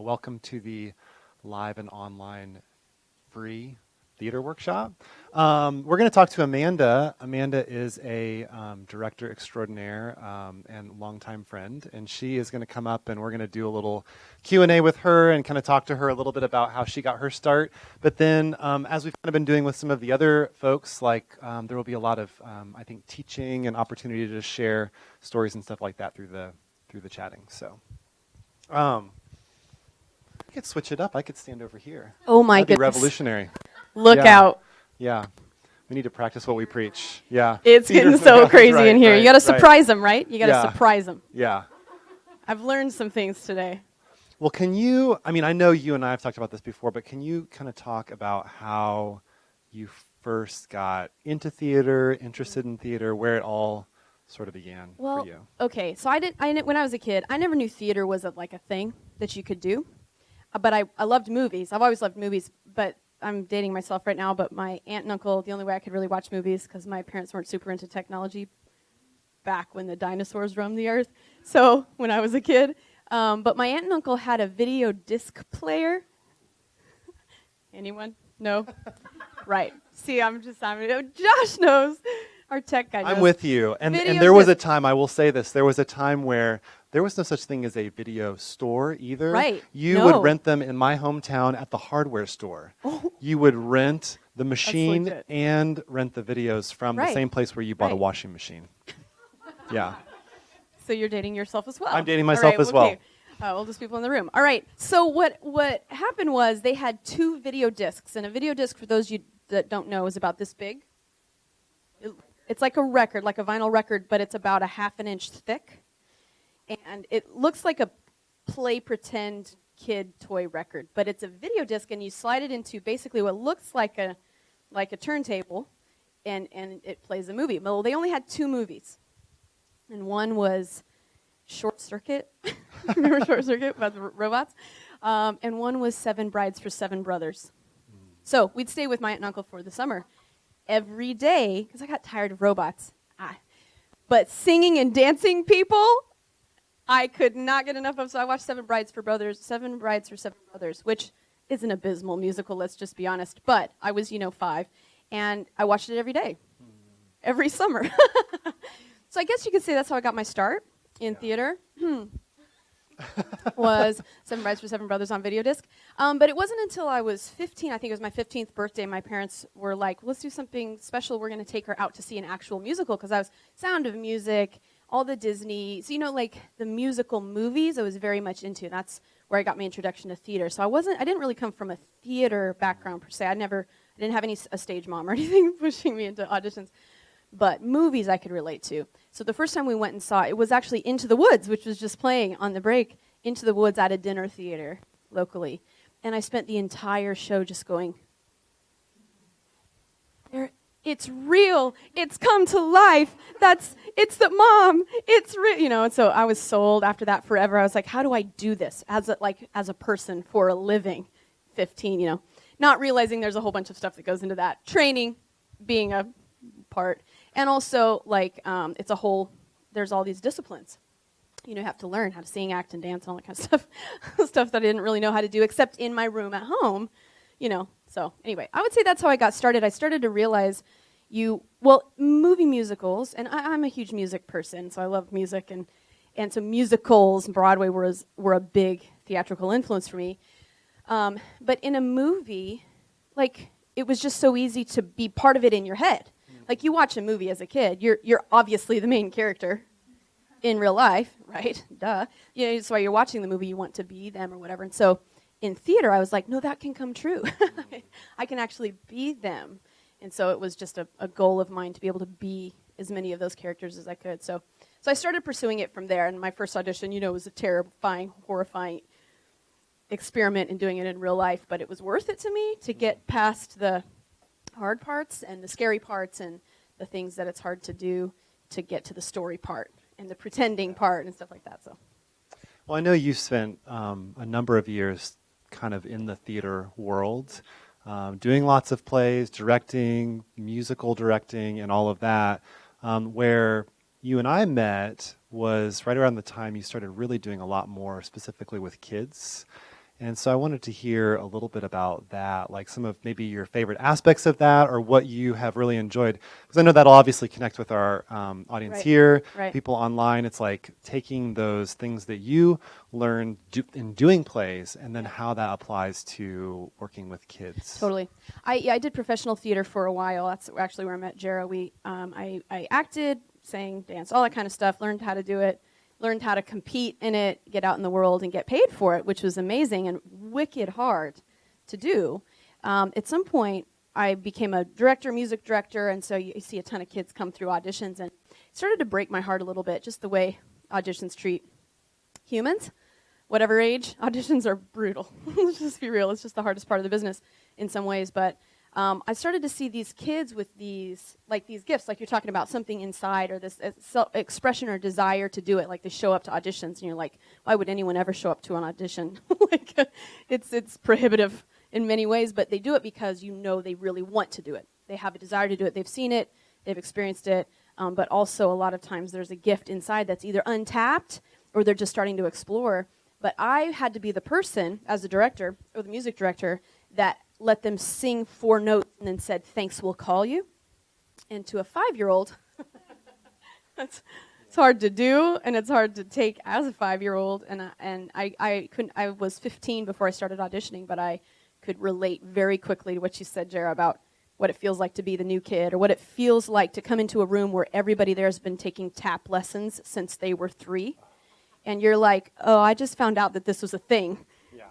Welcome to the live and online free theater workshop. We're going to talk to Amanda. Amanda is a director extraordinaire and longtime friend, and she is going to come up and we're going to do a little Q&A with her and kind of talk to her a little bit about how she got her start. But then, as we've kind of been doing with some of the other folks, like there will be a lot of, I think, teaching and opportunity to share stories and stuff like that through the chatting. So. I could switch it up. I could stand over here. Oh my That'd be goodness. revolutionary. Look out. Yeah. We need to practice what we preach. Yeah. It's getting so crazy in here. You got to surprise them, right? You got to Yeah. surprise them. Yeah. I've learned some things today. Well, can you, I know you and I have talked about this before, but can you kind of talk about how you first got into theater, interested in theater, where it all sort of began for you? Okay. So when I was a kid, I never knew theater was a thing that you could do. But I loved movies. I've always loved movies, but I'm dating myself right now, but my aunt and uncle, the only way I could really watch movies, because my parents weren't super into technology back when the dinosaurs roamed the earth, so when I was a kid. But my aunt and uncle had a video disc player. Anyone? No? Right. See, Josh knows. Our tech guy knows. I'm with you. And there was a time, I will say this, there was a time where there was no such thing as a video store either. Right. You would rent them in my hometown at the hardware store. Oh. You would rent the machine and rent the videos from the same place where you bought a washing machine. Yeah. So you're dating yourself as well. I'm dating myself as well. Oldest people in the room. All right. So what happened was they had 2 video discs, and a video disc, for those of you that don't know, is about this big. It's like a record, like a vinyl record, but it's about a half an inch thick. And it looks like a play pretend kid toy record, but it's a video disc, and you slide it into basically what looks like a turntable, and it plays a movie. Well, they only had 2 movies. And one was Short Circuit. Remember Short Circuit about the robots? And one was 7 Brides for 7 Brothers. So we'd stay with my aunt and uncle for the summer every day, because I got tired of robots. But singing and dancing people, I could not get enough of. So I watched 7 Brides for 7 Brothers, which is an abysmal musical, let's just be honest. But I was, 5, and I watched it every day, every summer. So I guess you could say that's how I got my start in theater. Was 7 Brides for 7 Brothers on video disc. But it wasn't until I was 15, I think it was my 15th birthday, my parents were like, let's do something special. We're going to take her out to see an actual musical, because I was Sound of Music, all the Disney, so the musical movies I was very much into. That's where I got my introduction to theater. So I didn't really come from a theater background per se. I didn't have a stage mom or anything pushing me into auditions. But movies I could relate to. So the first time we went and saw it was actually Into the Woods, which was just playing on the break. Into the Woods at a dinner theater locally. And I spent the entire show just going, it's real. It's come to life. It's the mom. It's real. And so I was sold after that forever. I was like, how do I do this as a person for a living? 15, not realizing there's a whole bunch of stuff that goes into that. Training being a part. And also, it's a whole, there's all these disciplines. You have to learn how to sing, act, and dance, and all that kind of stuff. Stuff that I didn't really know how to do, except in my room at home, So anyway, I would say that's how I got started. I started to realize movie musicals, and I'm a huge music person, so I love music, and so musicals and Broadway were a big theatrical influence for me. But in a movie, it was just so easy to be part of it in your head. You watch a movie as a kid, you're obviously the main character in real life, right? Duh. That's why you're watching the movie, you want to be them or whatever. And so in theater, I was like, no, that can come true. I can actually be them. And so it was just a goal of mine to be able to be as many of those characters as I could. So I started pursuing it from there. And my first audition, was a terrifying, horrifying experiment in doing it in real life. But it was worth it to me to get past the hard parts and the scary parts and the things that it's hard to do to get to the story part and the pretending part and stuff like that. So, well, I know you spent a number of years kind of in the theater world, doing lots of plays, directing, musical directing, and all of that. Where you and I met was right around the time you started really doing a lot more specifically with kids. And so I wanted to hear a little bit about that, like some of maybe your favorite aspects of that or what you have really enjoyed. Because I know that'll obviously connect with our audience Right. here, Right. people online. It's like taking those things that you learned in doing plays and then how that applies to working with kids. Totally. I did professional theater for a while. That's actually where I met Jera. I acted, sang, danced, all that kind of stuff, learned how to do it, learned how to compete in it, get out in the world and get paid for it, which was amazing and wicked hard to do. At some point, I became a director, music director, and so you see a ton of kids come through auditions, and it started to break my heart a little bit, just the way auditions treat humans. Whatever age, auditions are brutal. Let's just be real. It's just the hardest part of the business in some ways. But I started to see these kids with these gifts, like you're talking about, something inside or this expression or desire to do it. Like they show up to auditions, and you're like, why would anyone ever show up to an audition? It's prohibitive in many ways, but they do it because they really want to do it. They have a desire to do it. They've seen it. They've experienced it. But also a lot of times there's a gift inside that's either untapped or they're just starting to explore. But I had to be the person, as the director or the music director, that let them sing 4 notes and then said, "Thanks, we'll call you." And to a 5-year-old, it's hard to do, and it's hard to take as a 5-year-old. And I couldn't. I was 15 before I started auditioning, but I could relate very quickly to what you said, Jera, about what it feels like to be the new kid, or what it feels like to come into a room where everybody there has been taking tap lessons since they were 3. And you're like, oh, I just found out that this was a thing,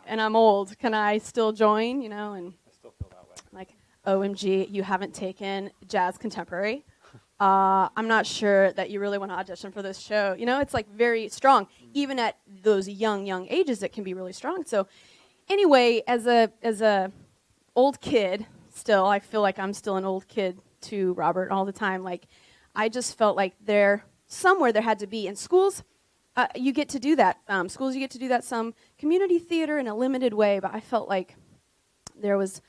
and I'm old. Can I still join? And I still feel that way. like, OMG, you haven't taken jazz contemporary. I'm not sure that you really want to audition for this show. It's like very strong. Even at those young ages, it can be really strong. So anyway, as a old kid, still, I feel like I'm still an old kid too, Robert, all the time. Like, I just felt like somewhere there had to be in schools. You get to do that. Schools, you get to do that. Some community theater in a limited way, but I felt like there was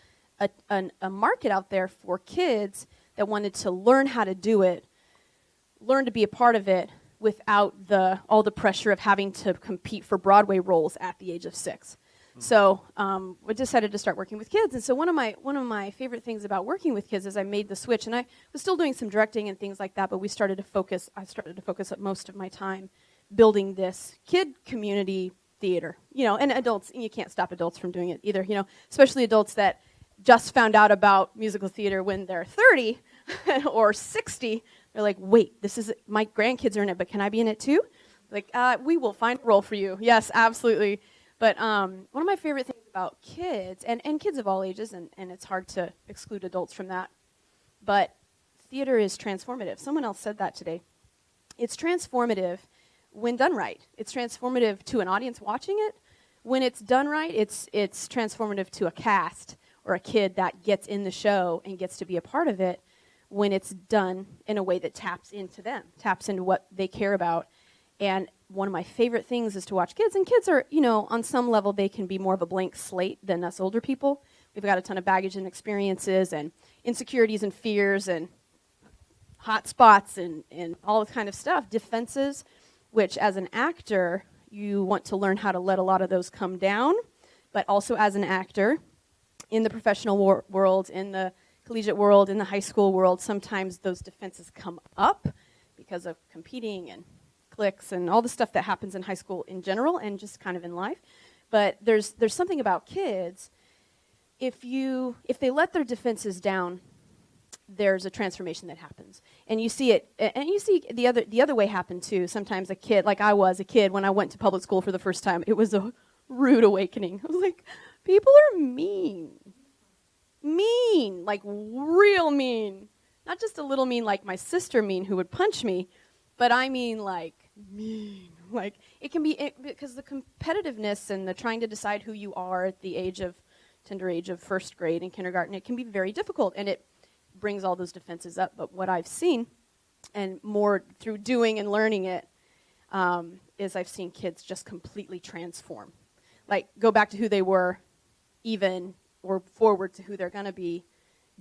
a market out there for kids that wanted to learn how to do it, learn to be a part of it without all the pressure of having to compete for Broadway roles at the age of 6. Mm-hmm. So we decided to start working with kids. And so one of my favorite things about working with kids is I made the switch, and I was still doing some directing and things like that, but I started to focus up most of my time building this kid community theater, and adults, and you can't stop adults from doing it either, especially adults that just found out about musical theater when they're 30 or 60. They're like, wait, my grandkids are in it, but can I be in it too? Like, we will find a role for you. Yes, absolutely. But one of my favorite things about kids, and kids of all ages, and it's hard to exclude adults from that, but theater is transformative. Someone else said that today. It's transformative when done right. It's transformative to an audience watching it. When it's done right, it's transformative to a cast or a kid that gets in the show and gets to be a part of it when it's done in a way that taps into them, taps into what they care about. And one of my favorite things is to watch kids. And kids are, on some level, they can be more of a blank slate than us older people. We've got a ton of baggage and experiences and insecurities and fears and hot spots and all this kind of stuff, defenses, which as an actor, you want to learn how to let a lot of those come down. But also as an actor, in the professional world, in the collegiate world, in the high school world, sometimes those defenses come up because of competing and cliques and all the stuff that happens in high school in general and just kind of in life. But there's something about kids, if they let their defenses down, there's a transformation that happens. And you see it, and you see the other way happen too. Sometimes a kid, like I was a kid when I went to public school for the first time, it was a rude awakening. I was like, people are mean, like real mean. Not just a little mean like my sister mean who would punch me, but I mean like mean. Like it can be, because the competitiveness and the trying to decide who you are at the tender age of first grade and kindergarten, it can be very difficult, and it brings all those defenses up. But what I've seen, and more through doing and learning it, is I've seen kids just completely transform. Like go back to who they were, even, or forward to who they're going to be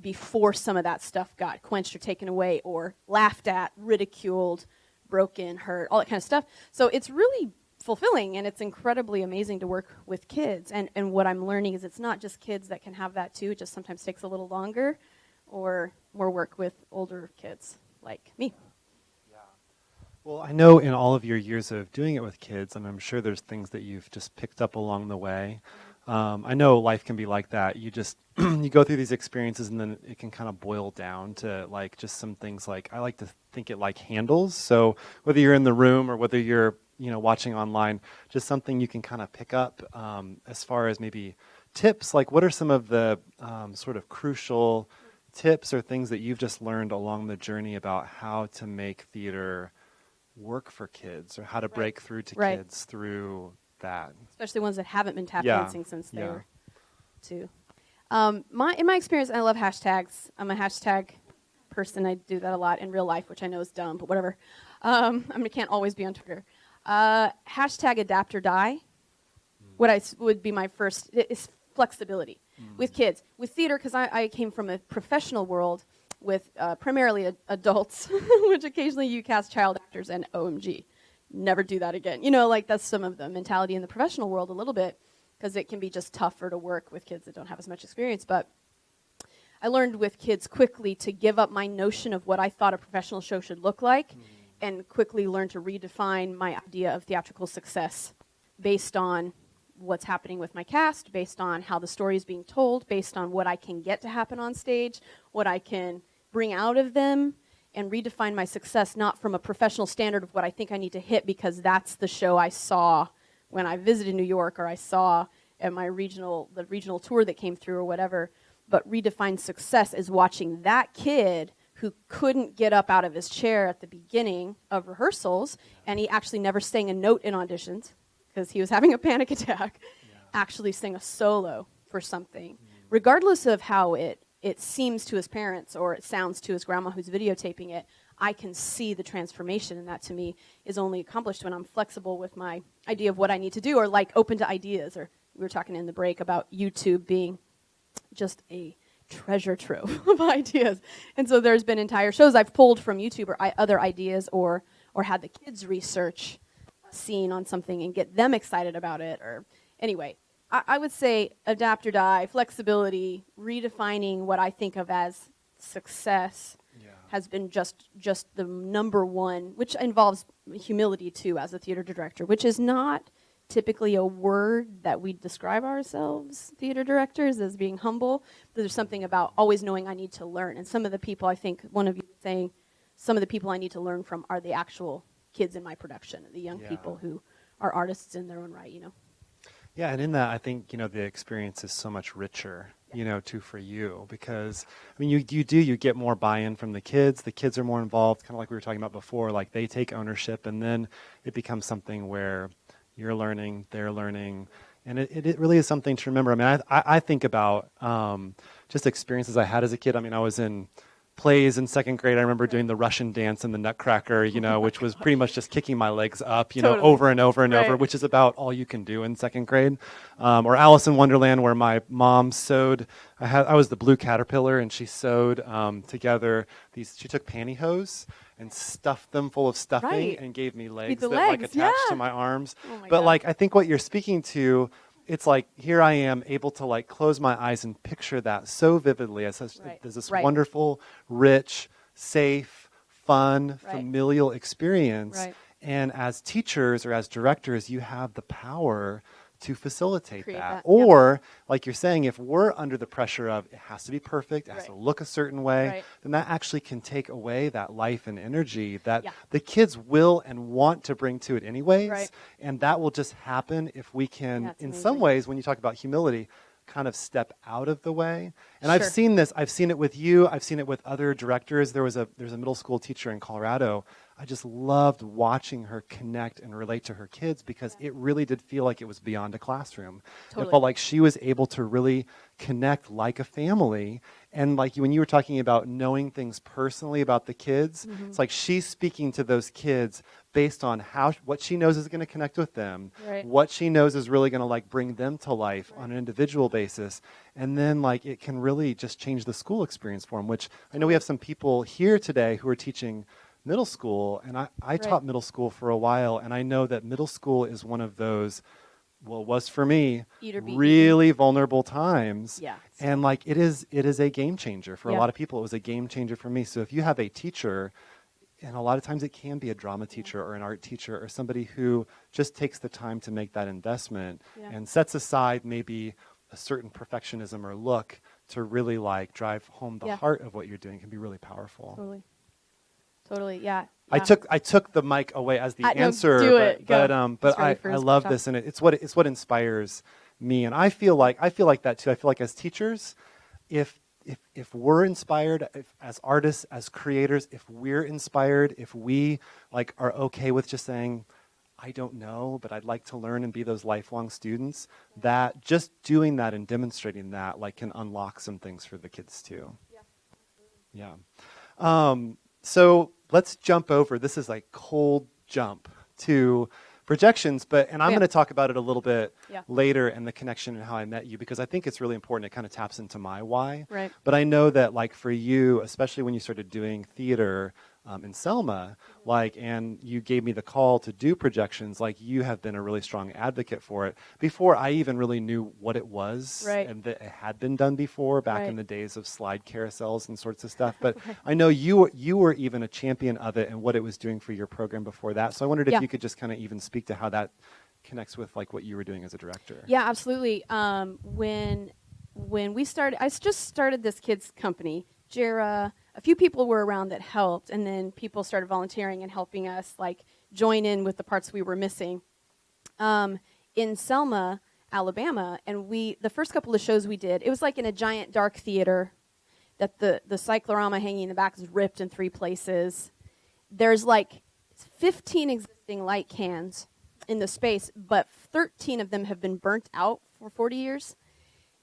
before some of that stuff got quenched or taken away or laughed at, ridiculed, broken, hurt, all that kind of stuff. So it's really fulfilling, and it's incredibly amazing to work with kids. And what I'm learning is it's not just kids that can have that too. It just sometimes takes a little longer or more work with older kids like me. Well, I know in all of your years of doing it with kids, and I'm sure there's things that you've just picked up along the way. I know life can be like that. You just you go through these experiences, and then it can kind of boil down to like just some things. Like I like to think it like handles. So whether you're in the room or whether you're watching online, just something you can kind of pick up as far as maybe tips. Like what are some of the sort of crucial tips or things that you've just learned along the journey about how to make theater work for kids, or how to break through to kids through that, especially ones that haven't been tap dancing since they were 2. In my experience, I love hashtags. I'm a hashtag person. I do that a lot in real life, which I know is dumb, but whatever. I can't always be on Twitter. Hashtag adapt or die. What would be my first is flexibility with kids, with theater, because I came from a professional world with primarily adults, which occasionally you cast child actors, and OMG, never do that again. That's some of the mentality in the professional world a little bit, because it can be just tougher to work with kids that don't have as much experience. But I learned with kids quickly to give up my notion of what I thought a professional show should look like, and quickly learn to redefine my idea of theatrical success based on what's happening with my cast, based on how the story is being told, based on what I can get to happen on stage, what I can bring out of them, and redefine my success not from a professional standard of what I think I need to hit because that's the show I saw when I visited New York, or I saw at the regional tour that came through, or whatever, but redefine success as watching that kid who couldn't get up out of his chair at the beginning of rehearsals, and he actually never sang a note in auditions because he was having a panic attack, actually sing a solo for something, regardless of how it seems to his parents or it sounds to his grandma who's videotaping it. I can see the transformation, and that to me is only accomplished when I'm flexible with my idea of what I need to do, or like open to ideas. Or we were talking in the break about YouTube being just a treasure trove of ideas. And so there's been entire shows I've pulled from YouTube or other ideas, or had the kids research a scene on something and get them excited about it. Or anyway, I would say adapt or die, flexibility, redefining what I think of as success has been just the number one, which involves humility too as a theater director, which is not typically a word that we describe ourselves, theater directors, as being humble. But there's something about always knowing I need to learn. And some of the people, I think, one of you saying, some of the people I need to learn from are the actual kids in my production, the young people who are artists in their own right, Yeah, and in that, I think, the experience is so much richer, too, for you, because, you get more buy-in from the kids. The kids are more involved, kind of like we were talking about before, like they take ownership, and then it becomes something where you're learning, they're learning, and it really is something to remember. I think about just experiences I had as a kid. I was in plays in second grade. I remember doing the Russian dance and the Nutcracker, which was pretty much just kicking my legs up, Totally. over and over and over, which is about all you can do in second grade. Or Alice in Wonderland, where my mom sewed. I was the blue caterpillar, and she sewed together these. She took pantyhose and stuffed them full of stuffing and gave me legs that attached to my arms. Oh my but God. I think what you're speaking to, it's like here I am able to close my eyes and picture that so vividly as there's this wonderful, rich, safe, fun, familial experience. Right. And as teachers or as directors, you have the power to facilitate Create that. that, Or, like you're saying, if we're under the pressure of it has to be perfect, it has to look a certain way, then that actually can take away that life and energy that the kids will and want to bring to it anyways. Right. And that will just happen if we can, in amazing. some ways, when you talk about humility, kind of step out of the way. And Sure. I've seen this. I've seen it with you. I've seen it with other directors. There's a middle school teacher in Colorado. I just loved watching her connect and relate to her kids because it really did feel like it was beyond a classroom. Totally. It felt like she was able to really connect like a family. And when you were talking about knowing things personally about the kids, it's like she's speaking to those kids based on what she knows is going to connect with them, what she knows is really going to bring them to life on an individual basis. And then it can really just change the school experience for them, which I know we have some people here today who are teaching middle school, and I Right. taught middle school for a while, and I know that middle school is one of those, well, it was for me, Eat or be eaten. really vulnerable times. Yeah. And like it is a game changer for a Yeah. lot of people. It was a game changer for me. So if you have a teacher, and a lot of times it can be a drama teacher or an art teacher or somebody who just takes the time to make that investment Yeah. and sets aside maybe a certain perfectionism or look to really like drive home the Yeah. heart of what you're doing, can be really powerful. Totally. Yeah. I took the mic away as the No, answer, do it. but Go. but He's ready for I his love workshop. this, and it's what inspires me, and I feel like that too. I feel like as teachers, if we're inspired, as artists, as creators, if we're inspired, if we like are okay with just saying, I don't know, but I'd like to learn and be those lifelong students, that just doing that and demonstrating that like can unlock some things for the kids too. Yeah. So let's jump over. This is like cold jump to projections, and I'm Yeah. going to talk about it a little bit Yeah. later and the connection and how I met you, because I think it's really important. It kind of taps into my why. Right. But I know that like for you, especially when you started doing theater in Selma, like, and you gave me the call to do projections, like you have been a really strong advocate for it before I even really knew what it was, Right. and that it had been done before back Right. in the days of slide carousels and sorts of stuff. But I know you were even a champion of it and what it was doing for your program before that. So I wondered if Yeah. you could just kind of even speak to how that connects with like what you were doing as a director. Yeah, absolutely. When we started, I just started this kids company. Jera, a few people were around that helped, and then people started volunteering and helping us like join in with the parts we were missing. In Selma, Alabama, and the first couple of shows we did, it was like in a giant dark theater that the cyclorama hanging in the back is ripped in 3 places. There's like 15 existing light cans in the space, but 13 of them have been burnt out for 40 years.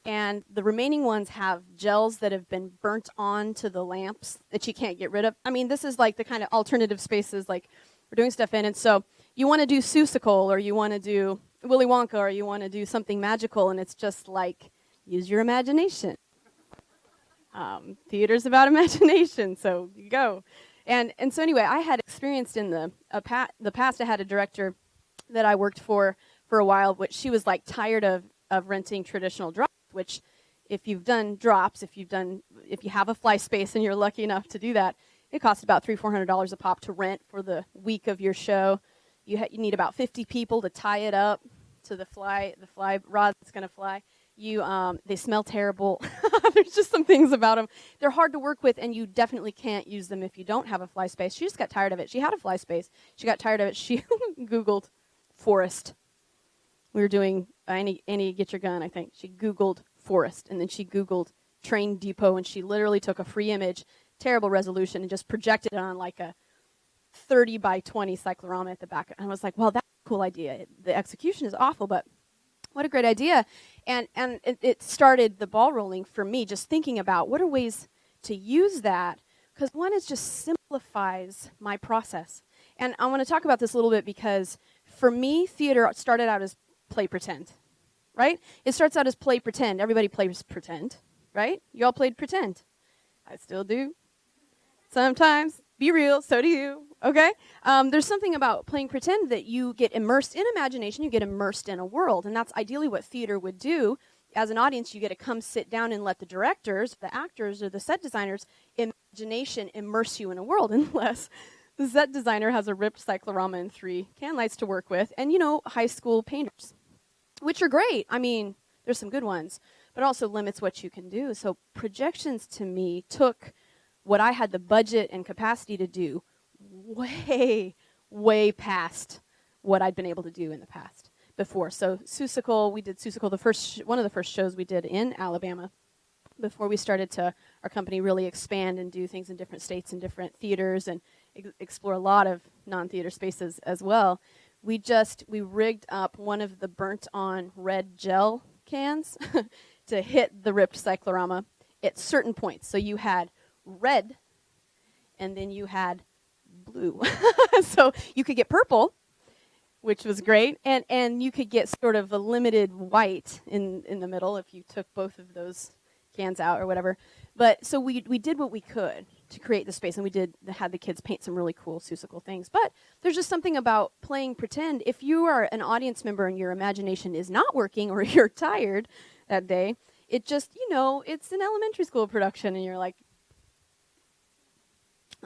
And the remaining ones have gels that have been burnt onto the lamps that you can't get rid of. I mean, this is like the kind of alternative spaces like we're doing stuff in. And so you want to do Seussical, or you want to do Willy Wonka, or you want to do something magical, and it's just like, use your imagination. Theater's about imagination, so you go. And so anyway, I had experienced in the past, I had a director that I worked for a while, which she was like tired of renting traditional drops, which if you've done drops, if you have a fly space and you're lucky enough to do that, it costs about $300-400 a pop to rent for the week of your show. You need about 50 people to tie it up to the fly rod that's going to fly. They smell terrible. There's just some things about them. They're hard to work with, and you definitely can't use them if you don't have a fly space. She just got tired of it. She had a fly space. She got tired of it. She Googled forest. We were doing Annie Get Your Gun, I think. She Googled forest, and then she Googled train depot, and she literally took a free image, terrible resolution, and just projected it on like a 30 by 20 cyclorama at the back. And I was like, well, that's a cool idea. The execution is awful, but what a great idea. And it started the ball rolling for me, just thinking about what are ways to use that, because one, is just simplifies my process. And I want to talk about this a little bit because for me, theater started out as play pretend, right? It starts out as play pretend. Everybody plays pretend, right? You all played pretend. I still do. Sometimes. Be real, so do you, okay? There's something about playing pretend that you get immersed in imagination, you get immersed in a world, and that's ideally what theater would do. As an audience, you get to come sit down and let the directors, the actors, or the set designers, imagination immerse you in a world, unless the set designer has a ripped cyclorama and 3 can lights to work with, and, high school painters, which are great. I mean, there's some good ones, but also limits what you can do. So projections, to me, took what I had the budget and capacity to do way, way past what I'd been able to do in the past before. So Seussical, we did Seussical, one of the first shows we did in Alabama before we started our company really expand and do things in different states and different theaters and explore a lot of non-theater spaces as well. We rigged up one of the burnt on red gel cans to hit the ripped cyclorama at certain points. So you had red, and then you had blue. So you could get purple, which was great, and you could get sort of a limited white in the middle if you took both of those cans out or whatever. But so we did what we could to create the space, and had the kids paint some really cool Seussical things. But there's just something about playing pretend. If you are an audience member and your imagination is not working or you're tired that day, it just, it's an elementary school production, and you're like,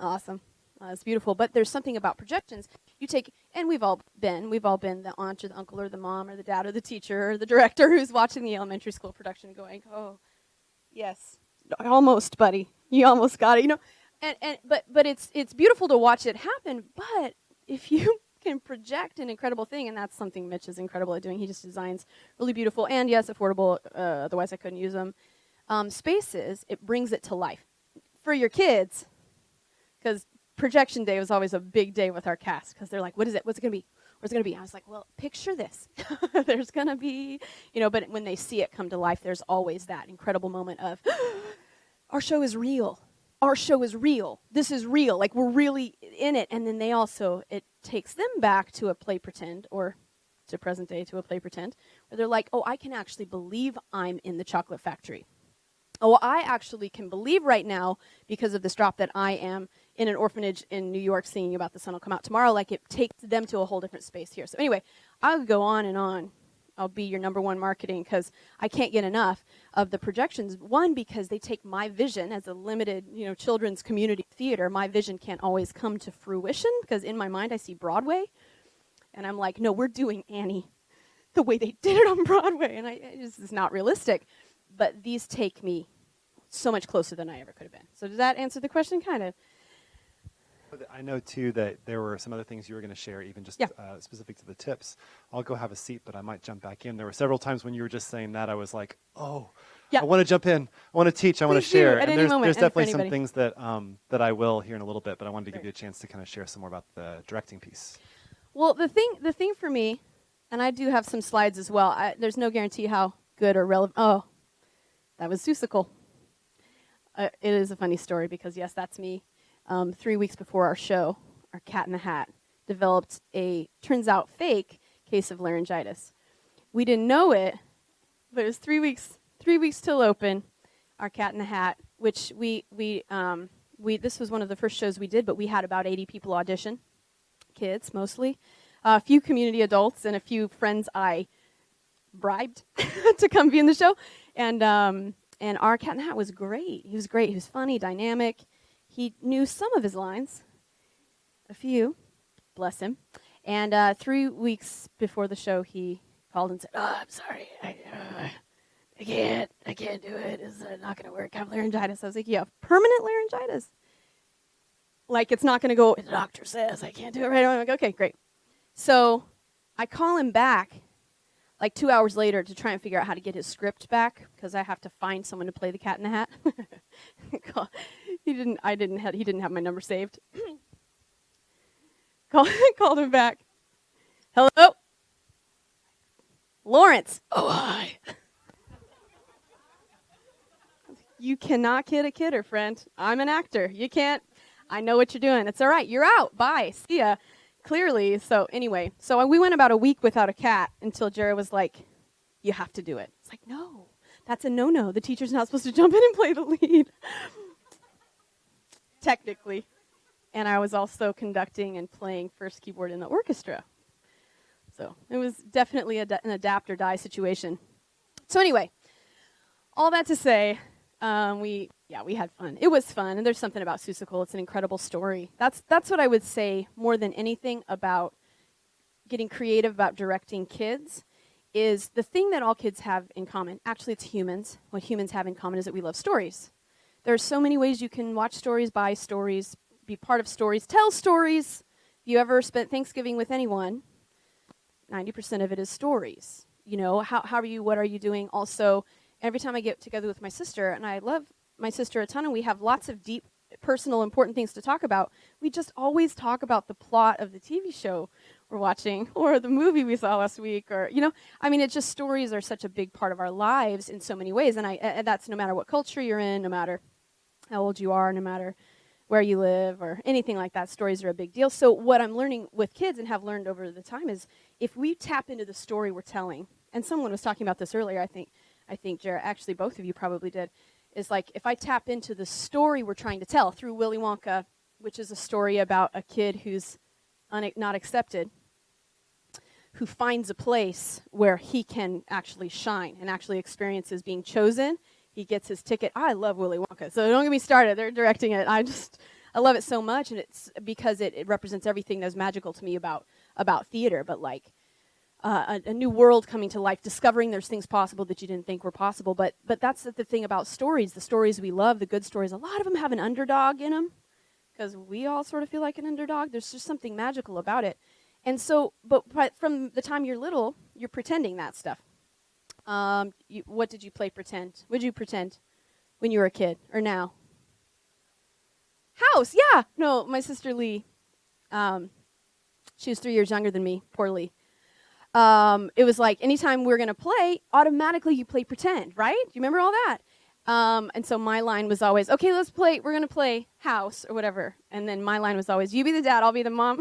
awesome. It's beautiful. But there's something about projections. You take, and we've all been the aunt or the uncle or the mom or the dad or the teacher or the director who's watching the elementary school production going, oh, yes, almost, buddy. You almost got it, but it's beautiful to watch it happen. But if you can project an incredible thing, and that's something Mitch is incredible at doing. He just designs really beautiful and, yes, affordable, otherwise I couldn't use them, spaces. It brings it to life. For your kids, because projection day was always a big day with our cast, because they're like, what is it? What's it going to be? Where's it going to be? I was like, well, picture this. There's going to be, but when they see it come to life, there's always that incredible moment of, our show is real. Our show is real. This is real. Like, we're really in it. And then it takes them back to a play pretend, or to present day to a play pretend, where they're like, oh, I can actually believe I'm in the chocolate factory. Oh, I actually can believe right now, because of this drop, that I am in an orphanage in New York singing about The Sun Will Come Out Tomorrow. Like, it takes them to a whole different space here. So anyway, I'll go on and on. I'll be your number one marketing, because I can't get enough of the projections. One, because they take my vision as a limited, children's community theater. My vision can't always come to fruition, because in my mind I see Broadway. And I'm like, no, we're doing Annie the way they did it on Broadway. And it's just not realistic. But these take me so much closer than I ever could have been. So does that answer the question? Kind of. I know, too, that there were some other things you were going to share, even just specific to the tips. I'll go have a seat, but I might jump back in. There were several times when you were just saying that, I was like, oh, I want to jump in. I want to teach. I want to share. At And any moment, there's and definitely for some anybody. things that I will here in a little bit, but I wanted to give you a chance to kind of share some more about the directing piece. Well, the thing for me, and I do have some slides as well. There's no guarantee how good or relevant. Oh, that was Seussical. It is a funny story, because, yes, that's me. 3 weeks before our show, our Cat in the Hat developed turns out, fake case of laryngitis. We didn't know it, but it was 3 weeks till open, our Cat in the Hat, which this was one of the first shows we did, but we had about 80 people audition, kids mostly, a few community adults, and a few friends I bribed to come be in the show, and our Cat in the Hat was great. He was great. He was funny, dynamic. He knew some of his lines, a few, bless him. And 3 weeks before the show, he called and said, "Oh, I'm sorry, I can't do it. It's not going to work. I have laryngitis." I was like, "You have permanent laryngitis? Like, it's not going to go? The doctor says I can't do it right away." I'm like, "Okay, great." So I call him back like 2 hours later to try and figure out how to get his script back, because I have to find someone to play the Cat in the Hat. He didn't have my number saved. Called him back. "Hello? Lawrence." "Oh, hi." "You cannot kid a kidder, friend. I'm an actor. You can't. I know what you're doing. It's all right. You're out. Bye. See ya." Clearly. So anyway, we went about a week without a cat until Jared was like, "You have to do it." It's like, no, that's a no-no. The teacher's not supposed to jump in and play the lead. Technically. And I was also conducting and playing first keyboard in the orchestra. So it was definitely an adapt or die situation. So anyway, all that to say, we had fun. It was fun, and there's something about Seussical. It's an incredible story. That's what I would say more than anything about getting creative about directing kids, is the thing that all kids have in common. Actually, it's humans. What humans have in common is that we love stories. There are so many ways you can watch stories, buy stories, be part of stories, tell stories. If you ever spent Thanksgiving with anyone, 90% of it is stories. How are you? What are you doing? Also, every time I get together with my sister, and I love my sister a ton, and we have lots of deep, personal, important things to talk about, we just always talk about the plot of the TV show we're watching, or the movie we saw last week, or, it's just, stories are such a big part of our lives in so many ways, and that's no matter what culture you're in, no matter how old you are, no matter where you live, or anything like that. Stories are a big deal. So what I'm learning with kids, and have learned over the time, is if we tap into the story we're telling, and someone was talking about this earlier, I think, Jared, actually both of you probably did, is like if I tap into the story we're trying to tell through Willy Wonka, which is a story about a kid who's not accepted, who finds a place where he can actually shine and actually experiences being chosen. He gets his ticket. I love Willy Wonka, so don't get me started. They're directing it. I love it so much, and it's because it represents everything that's magical to me about theater, but like a new world coming to life, discovering there's things possible that you didn't think were possible. But that's the thing about stories. The stories we love, the good stories, a lot of them have an underdog in them, because we all sort of feel like an underdog. There's just something magical about it. And so, but from the time you're little, you're pretending that stuff. What did you play pretend? What did you pretend when you were a kid or now? House, yeah. No, my sister Lee, she was 3 years younger than me, poor Lee. It was like anytime we were going to play, automatically you play pretend, right? Do you remember all that? And so my line was always, okay, we're going to play house or whatever. And then my line was always, you be the dad, I'll be the mom.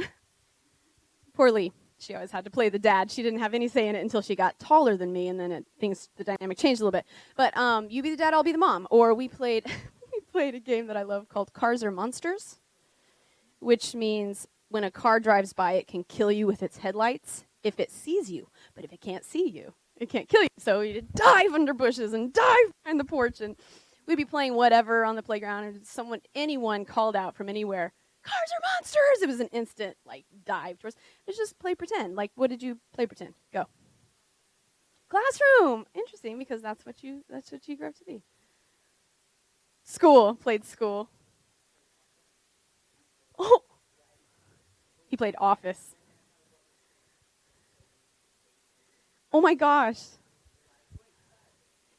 Poor Lee. She always had to play the dad. She didn't have any say in it until she got taller than me, and then the dynamic changed a little bit. But you be the dad, I'll be the mom. Or we played a game that I love called Cars Are Monsters, which means when a car drives by, it can kill you with its headlights if it sees you. But if it can't see you, it can't kill you. So you'd dive under bushes and dive behind the porch, and we'd be playing whatever on the playground, and anyone called out from anywhere, cars are monsters! It was an instant, dive towards. Let's just play pretend. Like, what did you play pretend? Go. Classroom! Interesting, because that's what you grew up to be. School. Played school. Oh! He played office. Oh my gosh.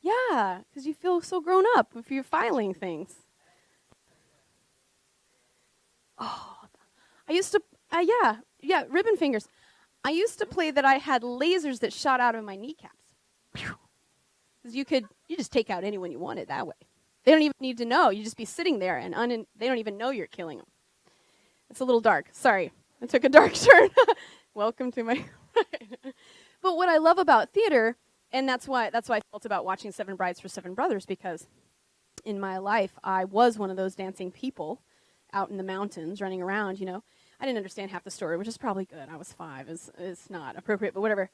Yeah, because you feel so grown up if you're filing things. Oh, I used to, ribbon fingers. I used to play that I had lasers that shot out of my kneecaps. Because you just take out anyone you wanted that way. They don't even need to know. You just be sitting there, and they don't even know you're killing them. It's a little dark. Sorry, I took a dark turn. Welcome to my... But what I love about theater, and that's why I felt about watching Seven Brides for Seven Brothers, because in my life, I was one of those dancing people out in the mountains, running around, I didn't understand half the story, which is probably good. I was 5. It's not appropriate, but whatever.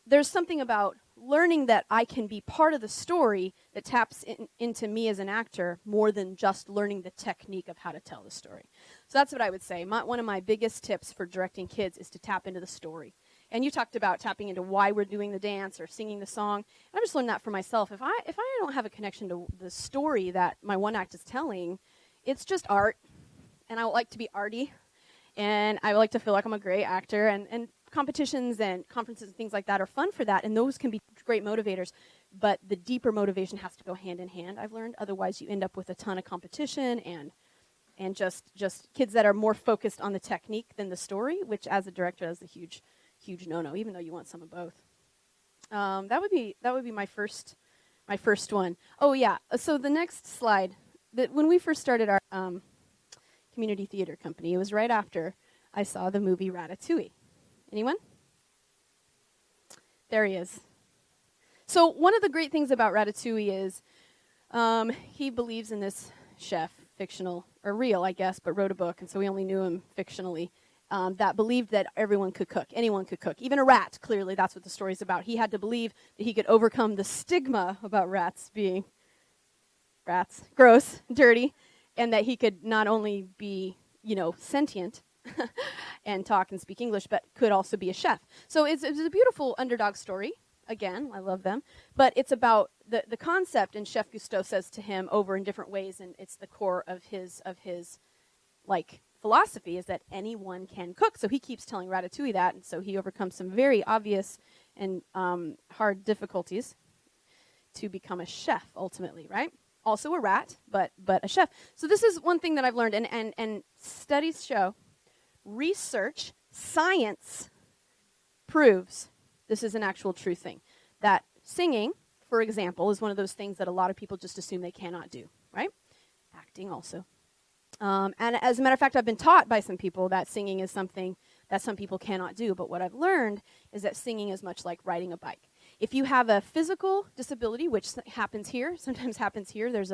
There's something about learning that I can be part of the story that taps into me as an actor more than just learning the technique of how to tell the story. So that's what I would say. One of my biggest tips for directing kids is to tap into the story. And you talked about tapping into why we're doing the dance or singing the song. I just learned that for myself. If I don't have a connection to the story that my one act is telling, it's just art, and I would like to be arty, and I would like to feel like I'm a great actor, and competitions and conferences and things like that are fun for that, and those can be great motivators, but the deeper motivation has to go hand in hand, I've learned. Otherwise, you end up with a ton of competition and just kids that are more focused on the technique than the story, which as a director is a huge no-no, even though you want some of both. That would be my first one. Oh, yeah, so the next slide. When we first started our community theater company, it was right after I saw the movie Ratatouille. Anyone? There he is. So one of the great things about Ratatouille is he believes in this chef, fictional, or real, I guess, but wrote a book, and so we only knew him fictionally, that believed that everyone could cook, anyone could cook, even a rat, clearly that's what the story's about. He had to believe that he could overcome the stigma about rats being rats, gross, dirty, and that he could not only be, sentient and talk and speak English, but could also be a chef. So it's a beautiful underdog story. Again, I love them. But it's about the concept, and Chef Gusteau says to him over in different ways, and it's the core of his philosophy, is that anyone can cook. So he keeps telling Ratatouille that, and so he overcomes some very obvious and hard difficulties to become a chef ultimately, right? Also a rat, but a chef. So this is one thing that I've learned, and studies show, research, science proves this is an actual true thing. That singing, for example, is one of those things that a lot of people just assume they cannot do, right? Acting also. And as a matter of fact, I've been taught by some people that singing is something that some people cannot do. But what I've learned is that singing is much like riding a bike. If you have a physical disability, which happens here, sometimes happens here, there's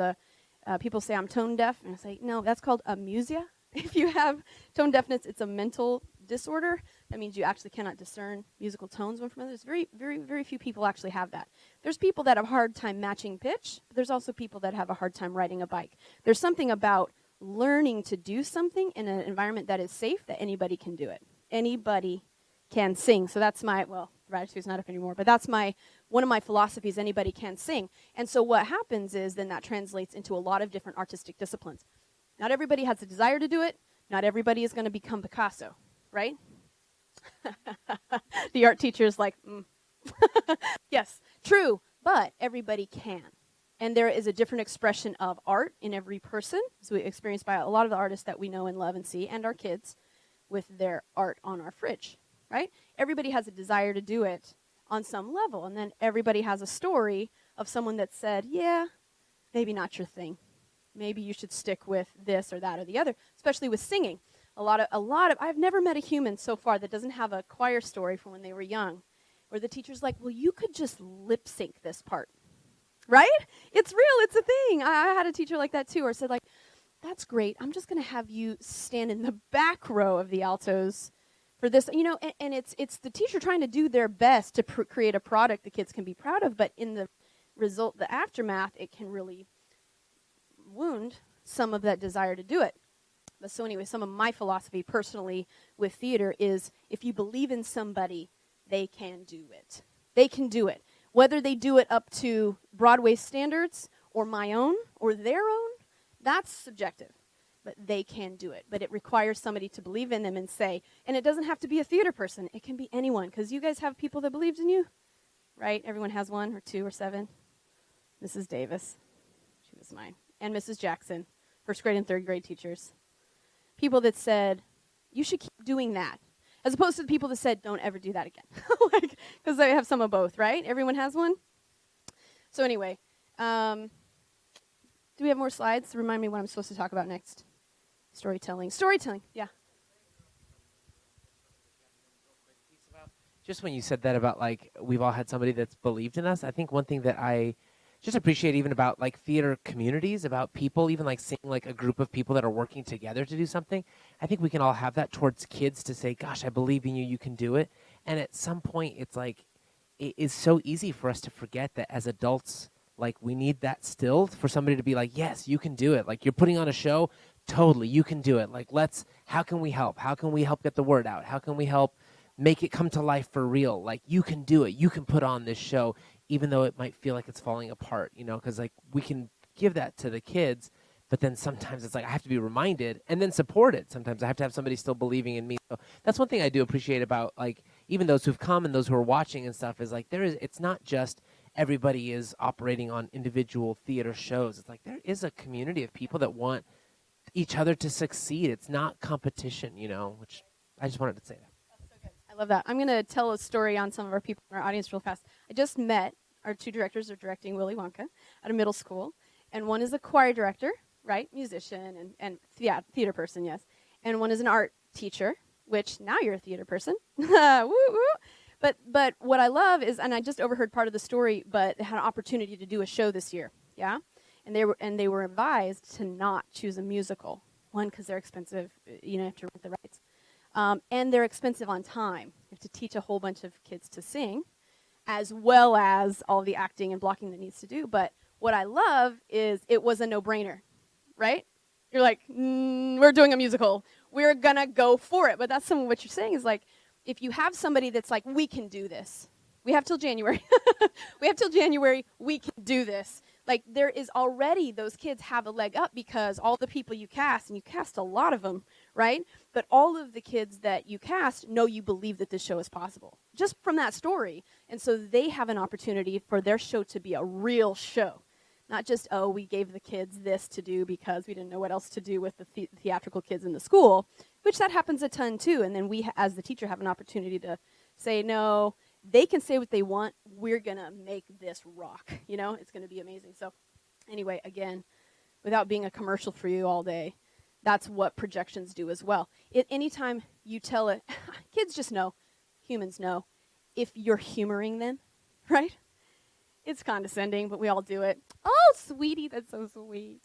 people say I'm tone deaf, and I say, no, that's called amusia. If you have tone deafness, it's a mental disorder. That means you actually cannot discern musical tones one from another. There's very, very, very few people actually have that. There's people that have a hard time matching pitch, but there's also people that have a hard time riding a bike. There's something about learning to do something in an environment that is safe that anybody can do it. Anybody can sing. So that's Gratitude's not up anymore, but that's one of my philosophies, anybody can sing. And so what happens is then that translates into a lot of different artistic disciplines. Not everybody has the desire to do it. Not everybody is going to become Picasso, right? The art teacher is like, yes, true, but everybody can. And there is a different expression of art in every person, as we experienced by a lot of the artists that we know and love and see, and our kids with their art on our fridge, right? Everybody has a desire to do it on some level, and then everybody has a story of someone that said, yeah, maybe not your thing. Maybe you should stick with this or that or the other, especially with singing. I've never met a human so far that doesn't have a choir story from when they were young, where the teacher's like, well, you could just lip sync this part, right? It's real, it's a thing. I had a teacher like that too, or said like, that's great, I'm just going to have you stand in the back row of the altos for this, and it's the teacher trying to do their best to create a product the kids can be proud of, but in the result, the aftermath, it can really wound some of that desire to do it. But so anyway, some of my philosophy personally with theater is if you believe in somebody, they can do it. They can do it. Whether they do it up to Broadway standards or my own or their own, that's subjective. But they can do it. But it requires somebody to believe in them and say, and it doesn't have to be a theater person. It can be anyone, because you guys have people that believed in you, right? Everyone has one or two or seven. Mrs. Davis, she was mine. And Mrs. Jackson, first grade and third grade teachers. People that said, you should keep doing that, as opposed to the people that said, don't ever do that again. Because they have some of both, right? Everyone has one? So anyway, do we have more slides to remind me what I'm supposed to talk about next? Storytelling, yeah. Just when you said that about, like, we've all had somebody that's believed in us, I think one thing that I just appreciate even about, like, theater communities, about people, even, like, seeing, like, a group of people that are working together to do something, I think we can all have that towards kids to say, gosh, I believe in you, you can do it. And at some point, it's like, it is so easy for us to forget that as adults, like, we need that still for somebody to be like, yes, you can do it. Like, you're putting on a show, totally, you can do it. Like, how can we help? How can we help get the word out? How can we help make it come to life for real? Like, you can do it. You can put on this show, even though it might feel like it's falling apart, because, like, we can give that to the kids, but then sometimes it's like I have to be reminded and then support it. Sometimes I have to have somebody still believing in me. So that's one thing I do appreciate about, like, even those who've come and those who are watching and stuff is, like, it's not just everybody is operating on individual theater shows. It's like there is a community of people that want each other to succeed. It's not competition, which I just wanted to say that. That's so good. I love that. I'm going to tell a story on some of our people in our audience real fast. I just met our two directors are directing Willy Wonka at a middle school, and one is a choir director, right, musician and theater person, yes, and one is an art teacher, which now you're a theater person. Woo woo. But what I love is, and I just overheard part of the story, but they had an opportunity to do a show this year, yeah, and they were advised to not choose a musical. One, because they're expensive, you have to rent the rights, and they're expensive on time. You have to teach a whole bunch of kids to sing, as well as all the acting and blocking that needs to do. But what I love is it was a no-brainer, right? You're like, we're doing a musical. We're going to go for it. But that's some of what you're saying is, like, if you have somebody that's like, we can do this. We have till January. We can do this. Like, there is already, those kids have a leg up because all the people you cast, and you cast a lot of them, right? But all of the kids that you cast know you believe that this show is possible, just from that story. And so they have an opportunity for their show to be a real show. Not just, we gave the kids this to do because we didn't know what else to do with the theatrical kids in the school, which that happens a ton too. And then we, as the teacher, have an opportunity to say, no, they can say what they want. We're going to make this rock. It's going to be amazing. So anyway, again, without being a commercial for you all day, that's what projections do as well. Anytime you tell it, kids just know, humans know, if you're humoring them, right? It's condescending, but we all do it. Oh, sweetie, that's so sweet.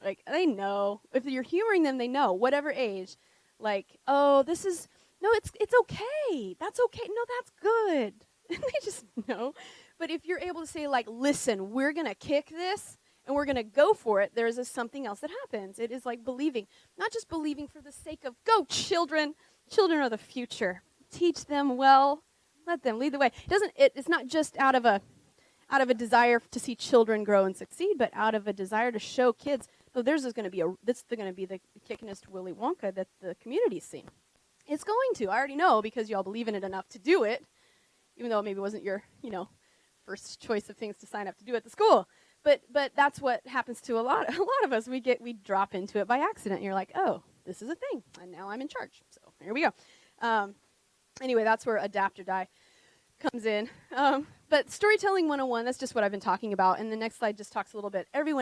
Like, they know. If you're humoring them, they know, whatever age. Like, oh, this is, no, it's okay. That's okay. No, that's good. And they just know. But if you're able to say, like, listen, we're going to kick this, and we're going to go for it, there is something else that happens. It is like believing. Not just believing for the sake of, go, children. Children are the future. Teach them well. Let them lead the way. It's not just out of a desire to see children grow and succeed, but out of a desire to show kids, oh, this is going to be the kickinest Willy Wonka that the community's seen. It's going to. I already know because y'all believe in it enough to do it, even though it maybe wasn't your, first choice of things to sign up to do at the school. But that's what happens to a lot of us. We drop into it by accident. And you're like, oh, this is a thing, and now I'm in charge. So here we go. Anyway, that's where adapt or die comes in. But storytelling 101, that's just what I've been talking about. And the next slide just talks a little bit. Every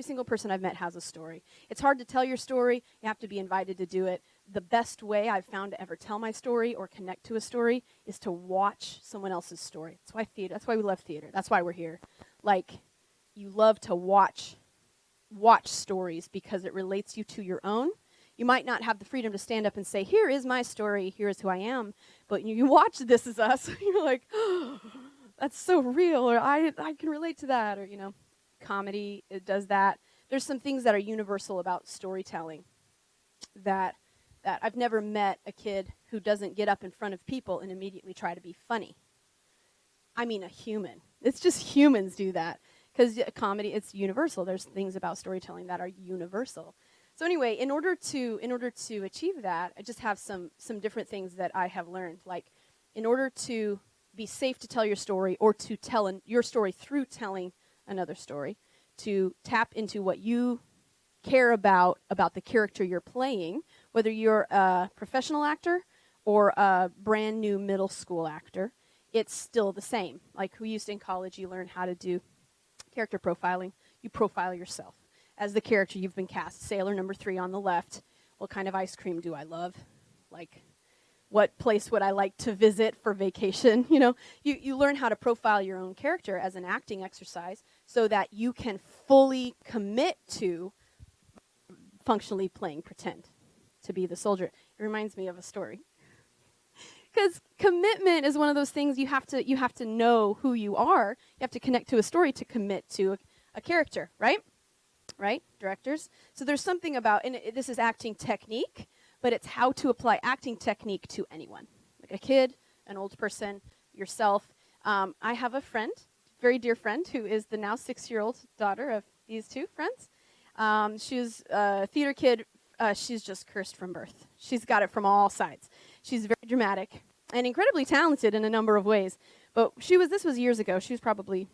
single person I've met has a story. It's hard to tell your story. You have to be invited to do it. The best way I've found to ever tell my story or connect to a story is to watch someone else's story. That's why we love theater. That's why we're here. Like, you love to watch stories because it relates you to your own. You might not have the freedom to stand up and say, here is my story, here is who I am. But you watch This Is Us, you're like, oh, that's so real, or I can relate to that, or, comedy, it does that. There's some things that are universal about storytelling that I've never met a kid who doesn't get up in front of people and immediately try to be funny. I mean, a human. It's just humans do that. Because comedy, it's universal. There's things about storytelling that are universal. So anyway, in order to achieve that, I just have some different things that I have learned. Like, in order to be safe to tell your story or to tell your story through telling another story, to tap into what you care about the character you're playing, whether you're a professional actor or a brand new middle school actor, it's still the same. Like we used in college, you learn how to do character profiling. You profile yourself as the character you've been cast. Sailor number 3 on the left. What kind of ice cream do I love? Like, what place would I like to visit for vacation? You learn how to profile your own character as an acting exercise so that you can fully commit to functionally playing pretend to be the soldier. It reminds me of a story. Because commitment is one of those things you have to know who you are. You have to connect to a story to commit to a character, right? Right, directors? So there's something about, and this is acting technique, but it's how to apply acting technique to anyone. Like a kid, an old person, yourself. I have a friend, very dear friend, who is the now 6-year-old daughter of these two friends. She's a theater kid. She's just cursed from birth. She's got it from all sides. She's very dramatic and incredibly talented in a number of ways. But this was years ago. She was probably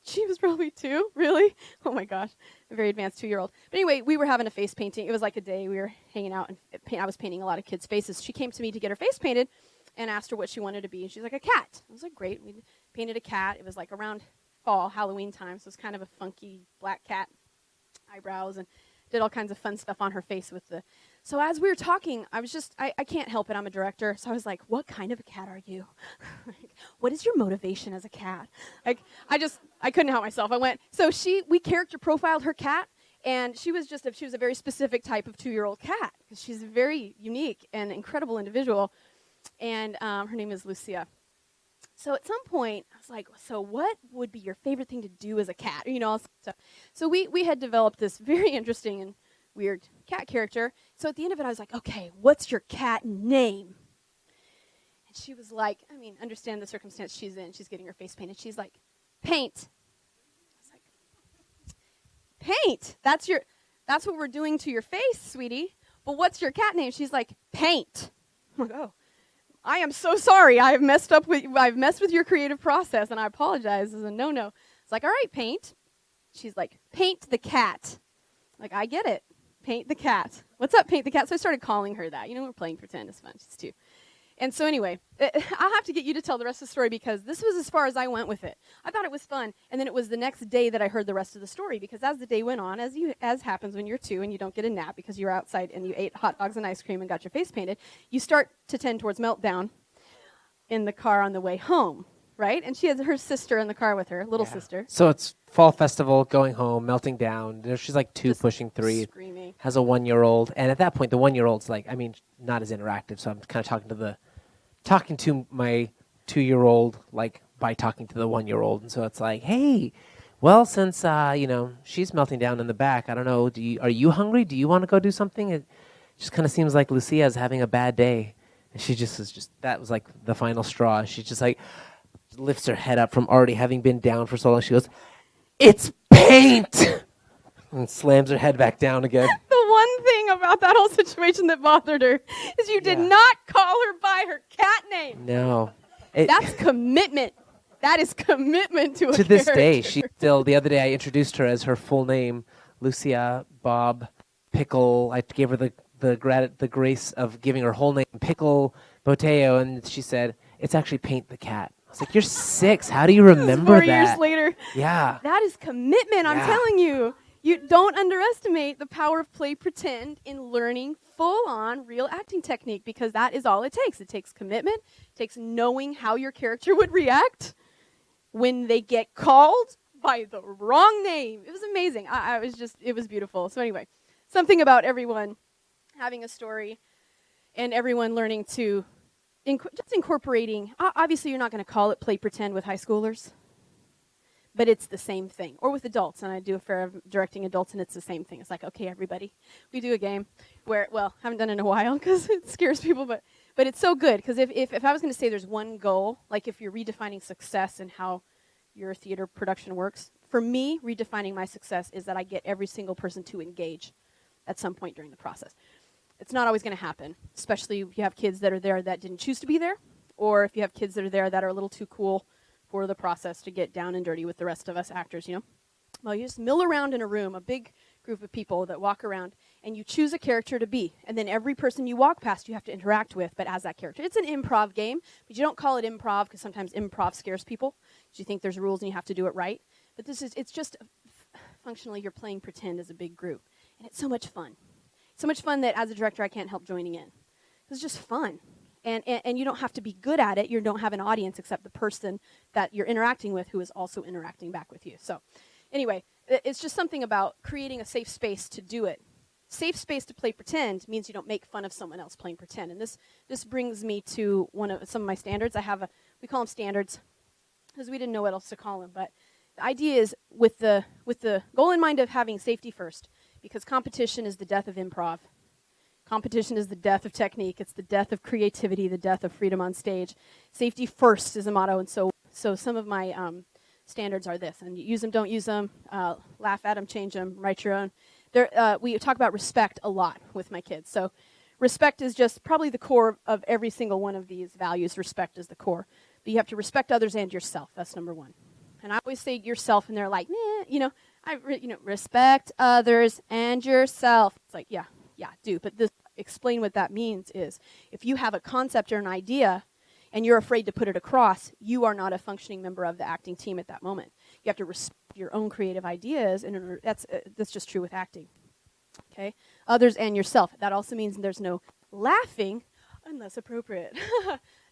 2, really? Oh my gosh, a very advanced 2-year-old. But anyway, we were having a face painting. It was like a day we were hanging out, and I was painting a lot of kids' faces. She came to me to get her face painted and asked her what she wanted to be. And she's like, a cat. I was like, great. We painted a cat. It was like around fall, Halloween time, so it was kind of a funky black cat, eyebrows, and did all kinds of fun stuff on her face with the... So as we were talking, I was just, I can't help it, I'm a director, so I was like, what kind of a cat are you? Like, what is your motivation as a cat? Like, I couldn't help myself. I went, so we character profiled her cat, and she was a very specific type of 2-year-old cat, because she's a very unique and incredible individual, and her name is Lucia. So at some point, I was like, so what would be your favorite thing to do as a cat? So we had developed this very interesting and weird cat character. So at the end of it, I was like, okay, what's your cat name? And she was like, understand the circumstance she's in. She's getting her face painted. She's like, Paint. I was like, Paint? That's what we're doing to your face, sweetie. But what's your cat name? She's like, Paint. I'm like, oh. I am so sorry. I've messed with your creative process, and I apologize. It's a no-no. It's like, all right, Paint. She's like, Paint the cat. Like, I get it. Paint the cat. What's up, Paint the cat? So I started calling her that. We're playing pretend. It's fun. She's 2. And so anyway, I'll have to get you to tell the rest of the story because this was as far as I went with it. I thought it was fun, and then it was the next day that I heard the rest of the story because as the day went on, as happens when you're 2 and you don't get a nap because you're outside and you ate hot dogs and ice cream and got your face painted, you start to tend towards meltdown in the car on the way home. right? And she has her sister in the car with her, little Yeah. sister. So it's fall festival, going home, melting down. She's like 2, Just pushing 3. screaming. Has a 1-year-old, and at that point, the 1-year-old's like, I mean, not as interactive. So I'm kind of talking to my 2-year-old, like by talking to the 1-year-old, and so it's like, hey, well, since she's melting down in the back, I don't know. Are you hungry? Do you want to go do something? It just kind of seems like Lucia is having a bad day, and she just that was like the final straw. She just like lifts her head up from already having been down for so long. She goes, "It's paint," and slams her head back down again. The one thing about that whole situation that bothered her is you did Yeah. not call her by her cat name. No, That's commitment. That is commitment to a to this day, character. she still. The other day, I introduced her as her full name, Lucia Bob Pickle. I gave her the grace of giving her whole name, Pickle Boteo, and she said, "It's actually Paint the Cat." I was like, "You're 6. How do you This is remember 4 that?" years later. Yeah. That is commitment, I'm Yeah. telling you. You don't underestimate the power of play pretend in learning full-on real acting technique, because that is all it takes. It takes commitment. It takes knowing how your character would react when they get called by the wrong name. It was amazing. It was beautiful. So anyway, something about everyone having a story and everyone learning to, just incorporating, obviously you're not going to call it play pretend with high schoolers, but it's the same thing. Or with adults, and I do a fair of directing adults, and it's the same thing. It's like, okay, everybody, we do a game where, well, haven't done it in a while because it scares people, but it's so good, because if I was going to say there's one goal, like if you're redefining success and how your theater production works, for me, redefining my success is that I get every single person to engage at some point during the process. It's not always going to happen, especially if you have kids that are there that didn't choose to be there, or if you have kids that are there that are a little too cool for the process to get down and dirty with the rest of us actors, Well, you just mill around in a room, a big group of people that walk around, and you choose a character to be. And then every person you walk past, you have to interact with, but as that character. It's an improv game, but you don't call it improv because sometimes improv scares people, because you think there's rules and you have to do it right. But it's just functionally you're playing pretend as a big group. And it's so much fun. So much fun that as a director, I can't help joining in. It's just fun. And you don't have to be good at it. You don't have an audience except the person that you're interacting with who is also interacting back with you. So anyway, it's just something about creating a safe space to do it. Safe space to play pretend means you don't make fun of someone else playing pretend. And this brings me to some of my standards. We call them standards because we didn't know what else to call them. But the idea is with the goal in mind of having safety first, because competition is the death of improv. Competition is the death of technique. It's the death of creativity, the death of freedom on stage. Safety first is a motto, and so some of my standards are this. And use them, don't use them, laugh at them, change them, write your own. We talk about respect a lot with my kids. So respect is just probably the core of every single one of these values. Respect is the core. But you have to respect others and yourself. That's number one. And I always say yourself, and they're like, respect others and yourself. It's like, yeah, do. But explain what that means is, if you have a concept or an idea and you're afraid to put it across, you are not a functioning member of the acting team at that moment. You have to respect your own creative ideas, and that's just true with acting. Okay? Others and yourself. That also means there's no laughing unless appropriate.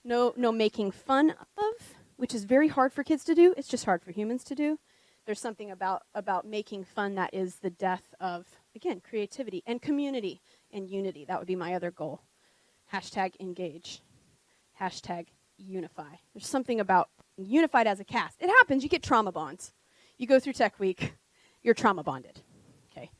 No making fun of, which is very hard for kids to do. It's just hard for humans to do. There's something about making fun that is the death of, again, creativity and community and unity. That would be my other goal. #engage. #unify. There's something about unified as a cast. It happens. You get trauma bonds. You go through Tech Week. You're trauma bonded. Okay.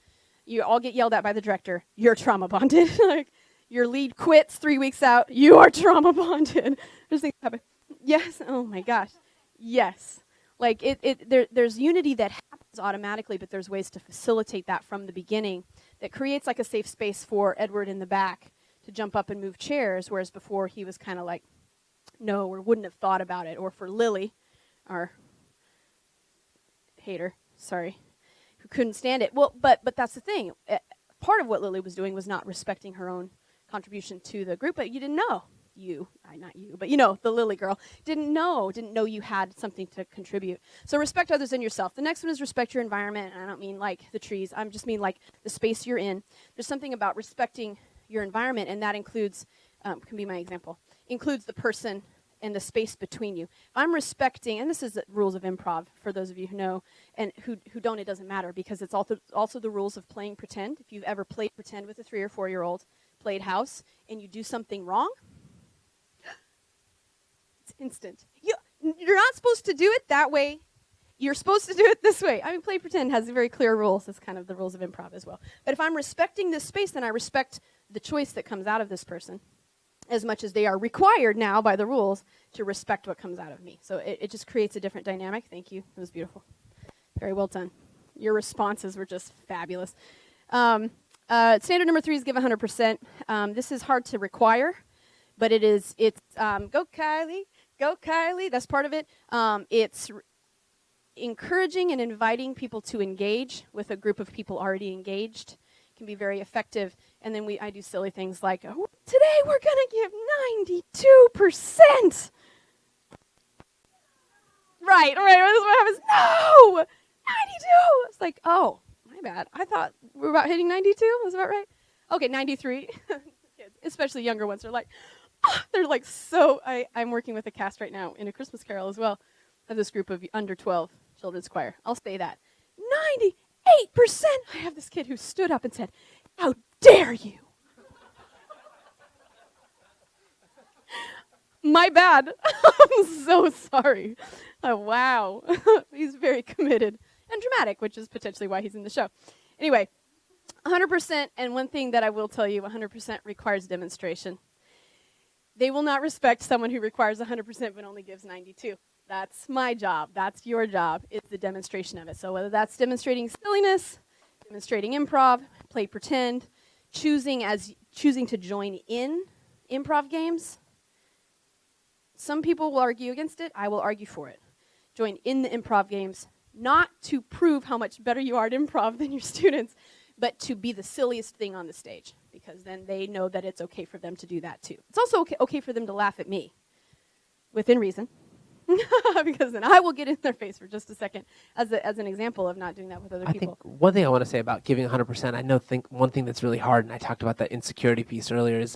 You all get yelled at by the director. You're trauma bonded. Like, your lead quits 3 weeks out. You are trauma bonded. There's things happen. Yes. Oh my gosh. Yes. Like there's unity that happens automatically, but there's ways to facilitate that from the beginning that creates like a safe space for Edward in the back to jump up and move chairs, whereas before he was kind of like, no, or wouldn't have thought about it. Or for Lily, our hater, who couldn't stand it. Well, but that's the thing. Part of what Lily was doing was not respecting her own contribution to the group, but you didn't know. Not you, but the Lily girl, didn't know you had something to contribute. So respect others and yourself. The next one is respect your environment, and I don't mean like the trees. I just mean like the space you're in. There's something about respecting your environment, and that includes, can be my example, includes the person and the space between you. If I'm respecting, and this is the rules of improv for those of you who know, and who don't, it doesn't matter, because it's also the rules of playing pretend. If you've ever played pretend with a 3 or 4-year-old, played house, and you do something wrong, it's instant. You're not supposed to do it that way. You're supposed to do it this way. I mean, play pretend has very clear rules. It's kind of the rules of improv as well. But if I'm respecting this space, then I respect the choice that comes out of this person as much as they are required now by the rules to respect what comes out of me. So it just creates a different dynamic. Thank you. It was beautiful. Very well done. Your responses were just fabulous. Standard number 3 is give 100%. This is hard to require, but it's go Kylie, go Kylie. That's part of it. It's encouraging and inviting people to engage with a group of people already engaged can be very effective. And then I do silly things like, oh, today we're going to give 92%. Right. This is what happens. No! 92! It's like, oh, my bad. I thought we were about hitting 92. Was that right? Okay, 93. Kids, especially younger ones, are like, oh, they're like so. I'm working with a cast right now in A Christmas Carol as well of this group of under 12 children's choir. I'll say that. 98%. I have this kid who stood up and said, how dare you? My bad. I'm so sorry. Oh, wow. He's very committed and dramatic, which is potentially why he's in the show. Anyway, 100%, and one thing that I will tell you, 100% requires demonstration. They will not respect someone who requires 100% but only gives 92. That's my job. That's your job. It's the demonstration of it. So whether that's demonstrating silliness, demonstrating improv, play pretend, choosing to join in improv games. Some people will argue against it. I will argue for it. Join in the improv games, not to prove how much better you are at improv than your students, but to be the silliest thing on the stage, because then they know that it's okay for them to do that too. It's also okay for them to laugh at me, within reason, because then I will get in their face for just a second as an example of not doing that with other people. I think one thing I want to say about giving 100%, I think one thing that's really hard, and I talked about that insecurity piece earlier, is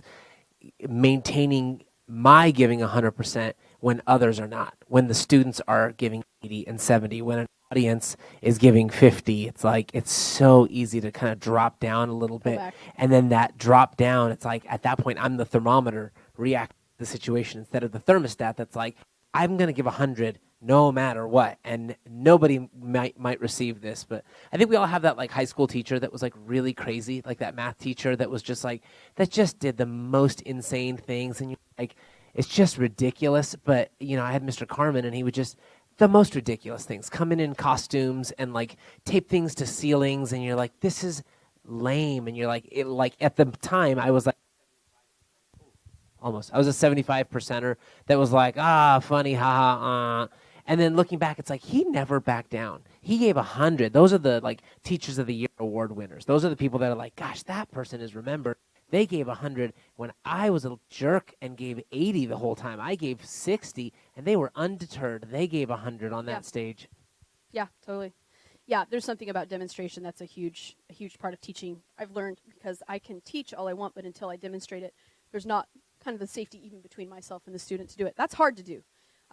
maintaining my giving 100% when others are not. When the students are giving 80 and 70, when an audience is giving 50, it's like it's so easy to kind of drop down a little bit. And then that drop down, it's like at that point I'm the thermometer reacting to the situation instead of the thermostat that's like, I'm going to give 100 no matter what, and nobody might receive this. But I think we all have that like high school teacher that was like really crazy, like that math teacher that was just like, that just did the most insane things, and you're like, it's just ridiculous. But you know, I had Mr. Carmen, and he would just the most ridiculous things, come in costumes and like tape things to ceilings, and you're like, this is lame. And you're like, at the time I was like, almost. I was a 75%er that was like, funny, haha, And then looking back, it's like he never backed down. He gave 100. Those are the like Teachers of the Year award winners. Those are the people that are like, gosh, that person is remembered. They gave 100 when I was a jerk and gave 80 the whole time. I gave 60, and they were undeterred. They gave 100 on that stage. Yeah, totally. Yeah, there's something about demonstration that's a huge part of teaching. I've learned, because I can teach all I want, but until I demonstrate it, there's not kind of the safety even between myself and the student to do it. That's hard to do.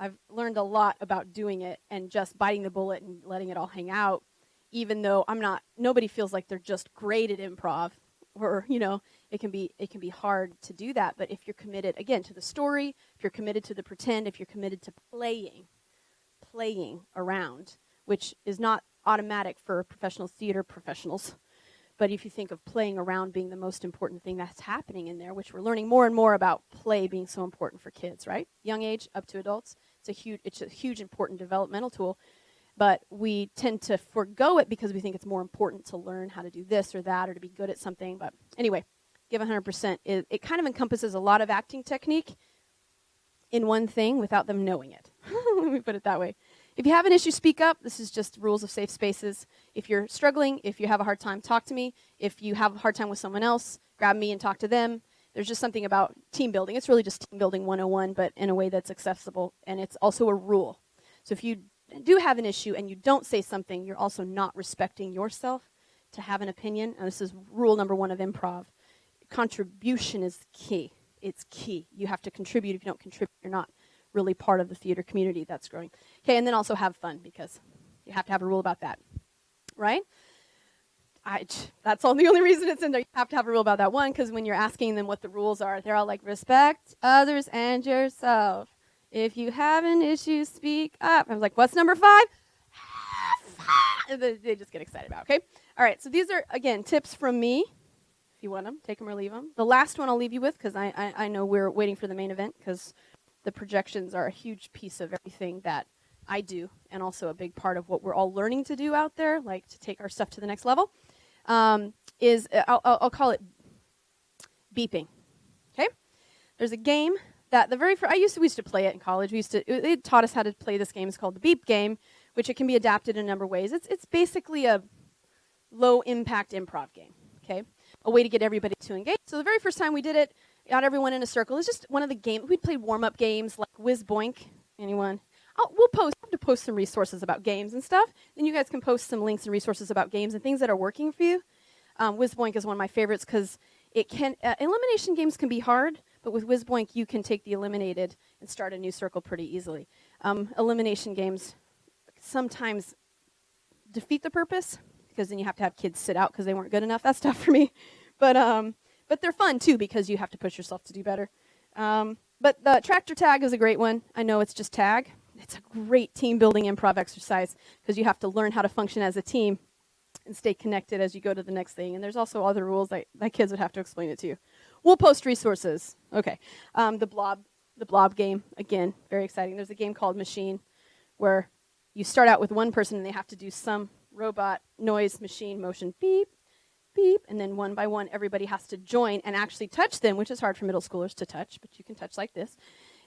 I've learned a lot about doing it and just biting the bullet and letting it all hang out, even though nobody feels like they're just great at improv, or, you know, it can be hard to do that. But if you're committed, again, to the story, if you're committed to the pretend, if you're committed to playing around, which is not automatic for professional theater professionals, but if you think of playing around being the most important thing that's happening in there, which we're learning more and more about play being so important for kids, right? Young age up to adults. It's a huge important developmental tool, but we tend to forego it because we think it's more important to learn how to do this or that or to be good at something. But anyway, give 100%. It kind of encompasses a lot of acting technique in one thing without them knowing it. Let me put it that way. If you have an issue, speak up. This is just rules of safe spaces. If you're struggling, if you have a hard time, talk to me. If you have a hard time with someone else, grab me and talk to them. There's just something about team building. It's really just team building 101, but in a way that's accessible, and it's also a rule. So if you do have an issue and you don't say something, you're also not respecting yourself to have an opinion. And this is rule number 1 of improv. Contribution is key. It's key. You have to contribute. If you don't contribute, you're not really part of the theater community that's growing. Okay, and then also have fun, because you have to have a rule about that, right? That's the only reason it's in there. You have to have a rule about that one, because when you're asking them what the rules are, they're all like, respect others and yourself. If you have an issue, speak up. I was like, what's number 5? They just get excited about, okay? All right, so these are, again, tips from me. If you want them, take them or leave them. The last one I'll leave you with, because I know we're waiting for the main event, because the projections are a huge piece of everything that I do, and also a big part of what we're all learning to do out there, like to take our stuff to the next level, I'll call it beeping, okay? There's a game that we used to play it in college. They taught us how to play this game. It's called the beep game, which it can be adapted in a number of ways. It's basically a low-impact improv game, okay? A way to get everybody to engage. So the very first time we did it, got everyone in a circle. It's just one of the games. We played warm-up games like Whiz Boink. Anyone? We'll have to post some resources about games and stuff. Then you guys can post some links and resources about games and things that are working for you. Whiz Boink is one of my favorites because it can elimination games can be hard, but with Whiz Boink you can take the eliminated and start a new circle pretty easily. Elimination games sometimes defeat the purpose, because then you have to have kids sit out because they weren't good enough. That's tough for me. But they're fun, too, because you have to push yourself to do better. But the tractor tag is a great one. I know it's just tag. It's a great team-building improv exercise because you have to learn how to function as a team and stay connected as you go to the next thing. And there's also other rules that kids would have to explain it to you. We'll post resources. Okay. The blob game, again, very exciting. There's a game called Machine where you start out with one person and they have to do some robot noise machine motion beep, beep, and then one by one everybody has to join and actually touch them, which is hard for middle schoolers to touch, but you can touch like this.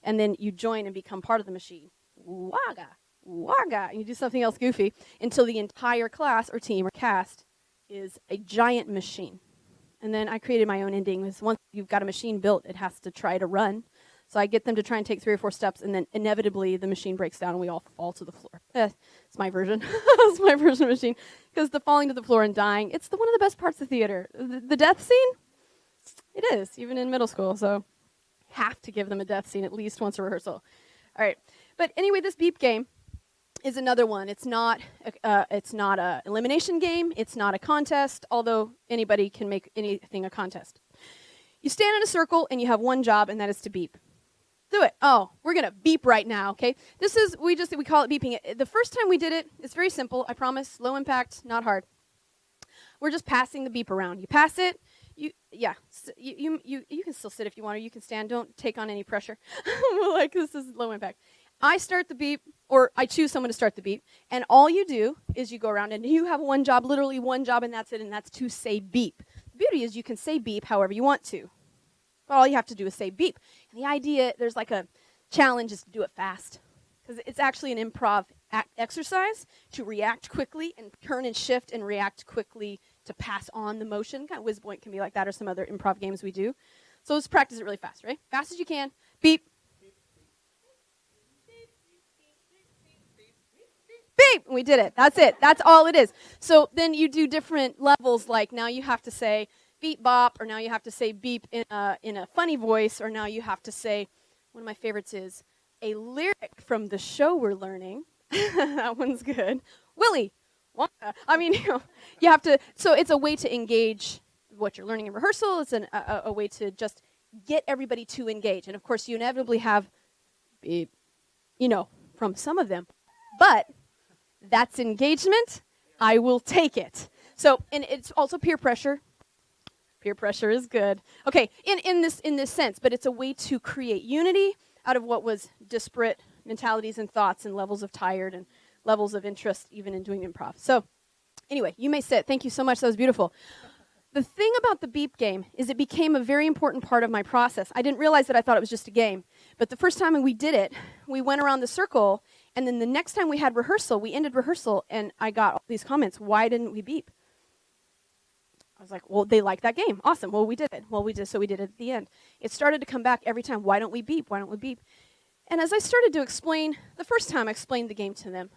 And then you join and become part of the machine. Waga, waga, and you do something else goofy until the entire class or team or cast is a giant machine. And then I created my own ending. Because once you've got a machine built, it has to try to run. So I get them to try and take 3 or 4 steps, and then inevitably the machine breaks down and we all fall to the floor. It's my version. It's my version of machine. Because the falling to the floor and dying, it's one of the best parts of theater. The death scene, it is, even in middle school. So have to give them a death scene at least once a rehearsal. All right. But anyway, this beep game is another one. It's not a elimination game. It's not a contest, although anybody can make anything a contest. You stand in a circle and you have one job, and that is to beep. Do it. Oh, we're going to beep right now, okay? We call it beeping. The first time we did it, it's very simple, I promise. Low impact, not hard. We're just passing the beep around. You pass it. You can still sit if you want, or you can stand. Don't take on any pressure. Like, this is low impact. I start the beep, or I choose someone to start the beep, and all you do is you go around, and you have one job, literally one job, and that's it, and that's to say beep. The beauty is you can say beep however you want to. But all you have to do is say beep. And the idea, there's like a challenge, is to do it fast. Because it's actually an improv exercise to react quickly and turn and shift and react quickly to pass on the motion. Kind of Whiz Boink can be like that, or some other improv games we do. So let's practice it really fast, right? Fast as you can. Beep. Beep! We did it. That's it. That's all it is. So then you do different levels, like now you have to say beep bop, or now you have to say beep in a funny voice, or now you have to say, one of my favorites is a lyric from the show we're learning. That one's good. Willie. Wonka. I mean, you have to, so it's a way to engage what you're learning in rehearsal. It's a way to just get everybody to engage. And of course, you inevitably have beep, from some of them. But that's engagement. I will take it. So, and it's also peer pressure. Peer pressure is good. Okay, in this sense, but it's a way to create unity out of what was disparate mentalities and thoughts and levels of tired and levels of interest even in doing improv. So, anyway, you may sit. Thank you so much. That was beautiful. The thing about the beep game is it became a very important part of my process. I didn't realize that I thought it was just a game. But the first time we did it, we went around the circle, and then the next time we had rehearsal, we ended rehearsal, and I got all these comments, why didn't we beep? I was like, well, they like that game. Awesome. Well, we did it. So we did it at the end. It started to come back every time. Why don't we beep? Why don't we beep? And as I started to explain, the first time I explained the game to them,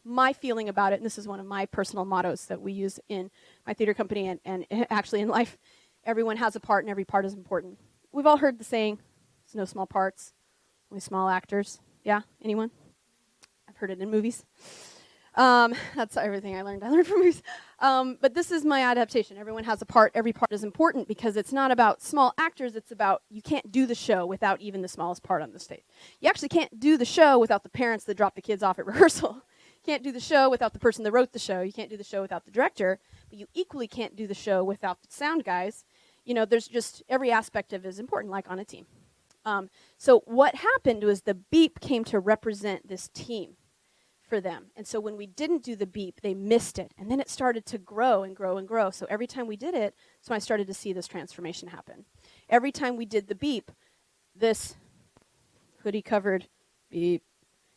my feeling about it, and this is one of my personal mottos that we use in my theater company and actually in life, everyone has a part and every part is important. We've all heard the saying, there's no small parts, only small actors. Yeah? Anyone? I've heard it in movies. That's everything I learned. I learned from movies. But this is my adaptation. Everyone has a part. Every part is important because it's not about small actors. It's about you can't do the show without even the smallest part on the stage. You actually can't do the show without the parents that dropped the kids off at rehearsal. You can't do the show without the person that wrote the show. You can't do the show without the director. But you equally can't do the show without the sound guys. There's just every aspect of it is important, like on a team. So what happened was the beep came to represent this team for them. And so when we didn't do the beep, they missed it. And then it started to grow and grow and grow. So every time we did it, so I started to see this transformation happen. Every time we did the beep, this hoodie-covered beep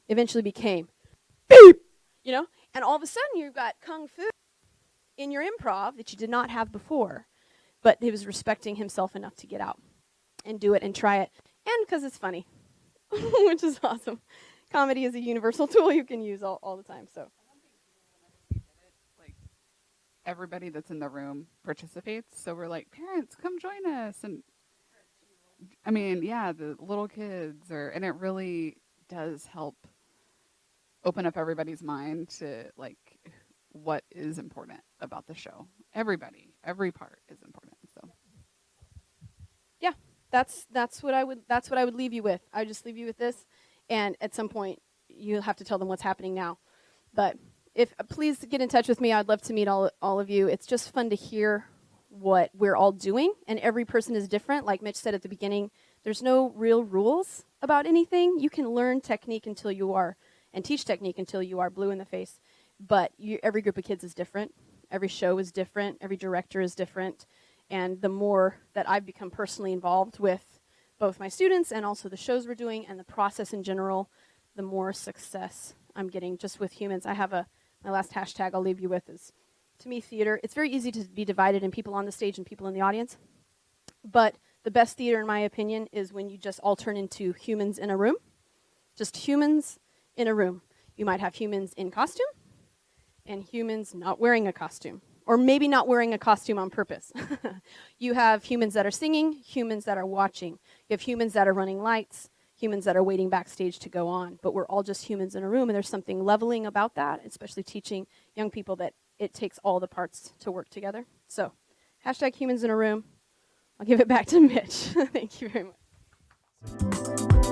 eventually became beep, And all of a sudden you've got kung fu in your improv that you did not have before. But he was respecting himself enough to get out and do it and try it. And because it's funny, which is awesome. Comedy is a universal tool you can use all the time. So, like everybody that's in the room participates. So we're like, parents, come join us. And I mean, yeah, the little kids and it really does help open up everybody's mind to like what is important about the show. Every part is important. So yeah, that's what I would leave you with. I would just leave you with this. And at some point, you'll have to tell them what's happening now. But please get in touch with me. I'd love to meet all of you. It's just fun to hear what we're all doing. And every person is different. Like Mitch said at the beginning, there's no real rules about anything. You can learn technique and teach technique until you are blue in the face. But every group of kids is different. Every show is different. Every director is different. And the more that I've become personally involved with both my students and also the shows we're doing and the process in general, the more success I'm getting just with humans. I have my last hashtag I'll leave you with is, to me, theater. It's very easy to be divided in people on the stage and people in the audience. But the best theater, in my opinion, is when you just all turn into humans in a room. Just humans in a room. You might have humans in costume and humans not wearing a costume. Or maybe not wearing a costume on purpose. You have humans that are singing, humans that are watching. You have humans that are running lights, humans that are waiting backstage to go on. But we're all just humans in a room, and there's something leveling about that, especially teaching young people that it takes all the parts to work together. So, #humans in a room. I'll give it back to Mitch. Thank you very much.